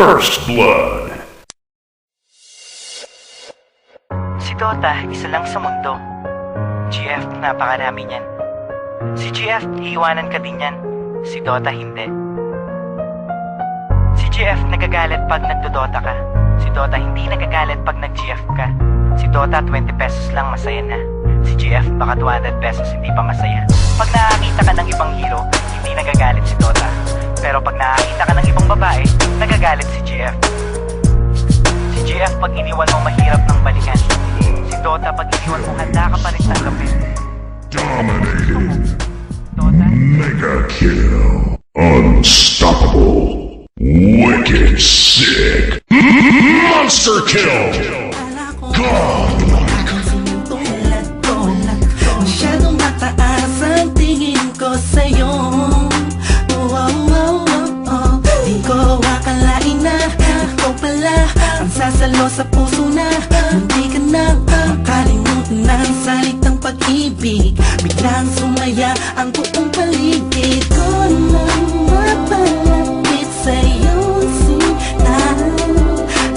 First Blood. Si Dota, isa lang sa mundo. GF, napakarami niyan. Si GF, iiwanan ka din yan. Si Dota, hindi. Si GF, nagagalit pag nagdodota ka. Si Dota, hindi nagagalit pag nag-GF ka. Si Dota, 20 pesos lang, masaya na. Si GF, baka 200 pesos, hindi pa masaya. Pag nakakita ka ng ibang hero, hindi nagagalit si Dota. Pero pag nakakita ka ng ibang babae, nagagalit si GF. Si GF, pag iniwan mo, mahirap ng balikan. Si Dota, pag iniwan mo, handa ka pa rin tanggapin. Dominating. Dota? Mega kill. Unstoppable. Wicked sick. Monster kill. Godlike. Masyadong mataas ang tingin ko sa'yo. Di ko akalain na ikaw pala ang sasalo sa puso na hindi ka na makalimutan ng salitang pag-ibig. Biglang sumaya ang buong paligid ko nang mapalapit sa'yo sinta.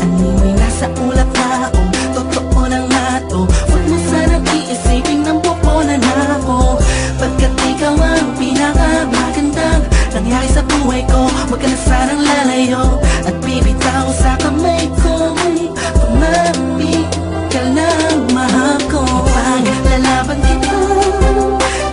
Animoy nasa ulap na ako, totoo lang na to. Huwag mo sanang iisipin ng pupunan ako, pagkat ikaw ang pinakamagandang nangyari sa buhay ko. Huwag ka na sanang lalayo at bibitaw sa kamay ko. Tumapit ka lang, mahal ko. Paglalaban kita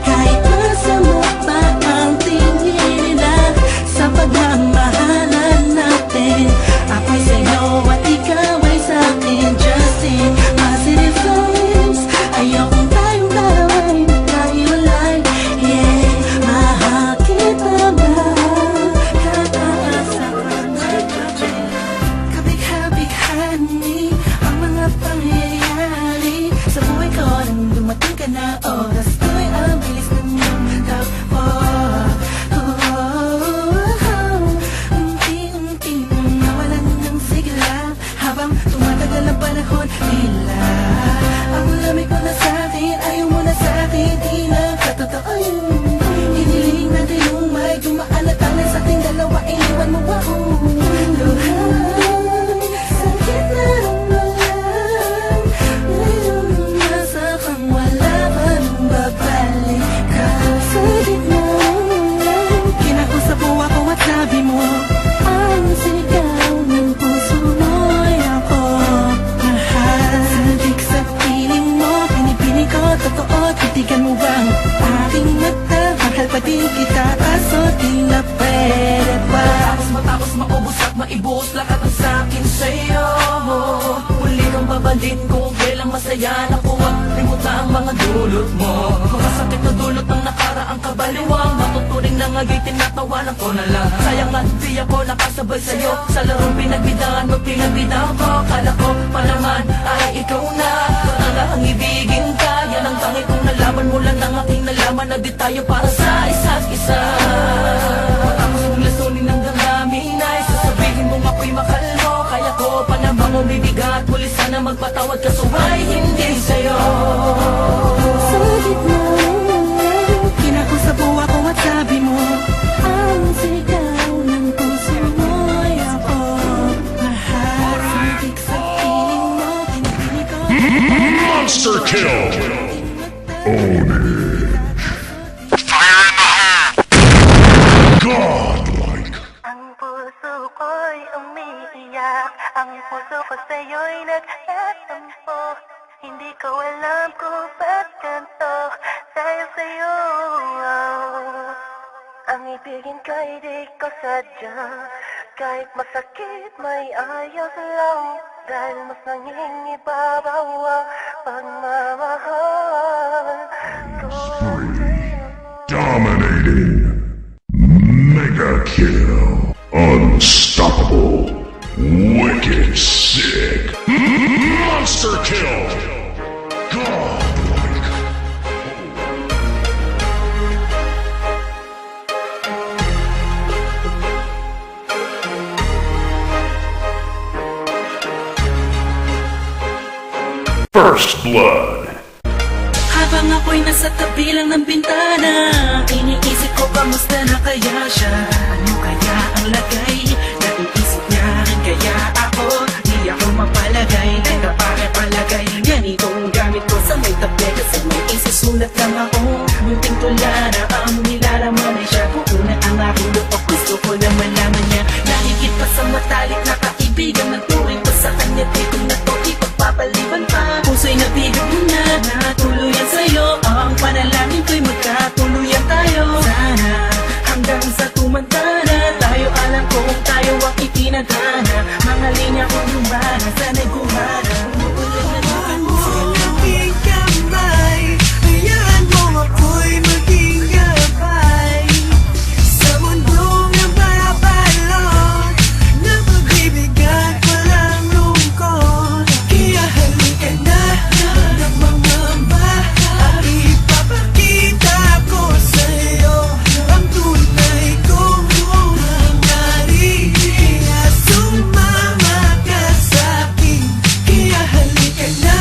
kahit masama pa ang tingin nila sa pagmamahalan natin. Ako'y sa'yo at ikaw ay sa'kin. Just in positive vibes, ayokong tayong dalawa'y magkahiwalay. Yeah, mahal kita ba? Kabig-habighani ang mga pangyayari sa buhay ko nang dumating ka na. Oras ko'y ang bilis ng iyong takbo. Unti-unti nang nawalan ng sigla habang tumatagal ang panahon. Tila ang lamig mo na sa'kin, ayaw mo na sa'kin. Di na katotoo yun. Hiniling natin yung may dumaan at tanay sa ating dalawa. Iniwan mo ako. Sakit na ramdaman ngayon nasa kang wala pa nang babalik ka sa gitna. Kinakusap mo ako at sabi mo ang sigaw ng puso mo'y ako. Mahal, sabik sa piling mo, pinipili ko totoo. Titigan mo bang aking mata? Mahal pa din kita, kaso di na pwede pa. Matapos maubos at maibuhos lahat ng sa'kin sa'yo. Muli kang babalik kung kailang masaya. Nakuha, limutan ang mga dulot mo. Mga sakit na dulot ng nakaraang kabaliwang. Matuturing na nga'y tinatawanan ko na lang. Sayang nga di ako nakasabay sa'yo sa larong pinagbidahan mo, pinagbidahan ko. Kala ko pa naman ay ikaw na ang ibigin ka. Yan ang tangi kong nalaman mula ng aking nalaman na di tayo para sa isa't isa. Matapos mong lasunin ng damdamin ay sasabihin mong ako'y mahal mo. Kaya ko pa namang umibigat, muli sana magpatawad ka, suway hindi sa'yo. Sa gitna, kinakusap mo ako at sabi mo ang sigaw ng puso mo'y ako. Mahal, sabik sa piling mo, pinipili ko. Monster kill. Godlike. Ang puso ko'y umiiyak, ang puso ko sa'yo'y nagtatampo. Hindi ko alam kung ba't ganito dahil sa'yo. Ang ibigin ko'y di ko sadya, kahit masakit may ayos lang. Dahil mas nangingibabaw ang pagmamahal ko. Dominating. Mega kill. Unstoppable. Wicked sick. Monster kill. Godlike. First Blood. Habang ako'y nasa tabi lang ng bintana, iniisip ko kamusta na kaya siya. Ano kaya ang lagay na iisip niya kaibigan ng turing ko sa kanya dito na to ipagpapaliban pa. Puso'y nabigay mo na tuluyan sa'yo. Ang panalangin ko'y magkatuluyan tayo. Sana hanggang sa tumanda na tayo, alam ko kung tayo ang itinadhana. Mga linya kong lumana, sana'y gumana. Umuulan na naman mo aking kamay, hayaan mo ako'y maging gabay sa mundong nababalot na pag-ibig at walang lungkot. Kaya halika na, nagmamamba at ipapakita ko sa'yo ang tunay kong hangarin. Kaya sumama ka sa'kin. Kaya halika na,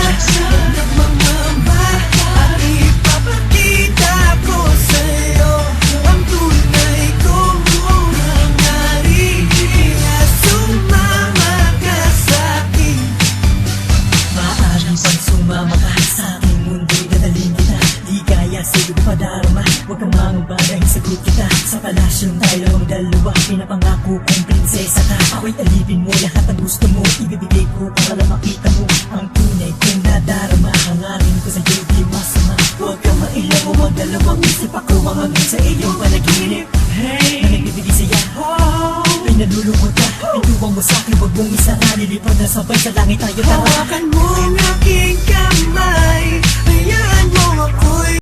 nagmamamba at ipapakita ko sa'yo ang tunay kong hangarin. Kaya sumama ka sa'kin. Maaaring pag sumama ka sa aking mundo'y dadalhin kita. Di kaya sa'yo padarama, huwag kang mangamba dahil sagot kita. Sa palasyong tayo ang dalawa, pinapangako kong prinsesa ka. Ako'y alipin mo lahat ang gusto mo, ibibigay ko para makita mo ang tunay kong nadarama. Hangarin ko sa'yo di masama, huwag kang mailang o magdalawang isip. Ako ang hangin sa iyong panaginip, na nagbibigay saya. Ay nalulungkot ka, ituwang mo sa'kin, huwag mong isara. Lilipad na sabay sa langit tayo, tara. Hawakan mo ang aking kamay, hayaan mo ako'y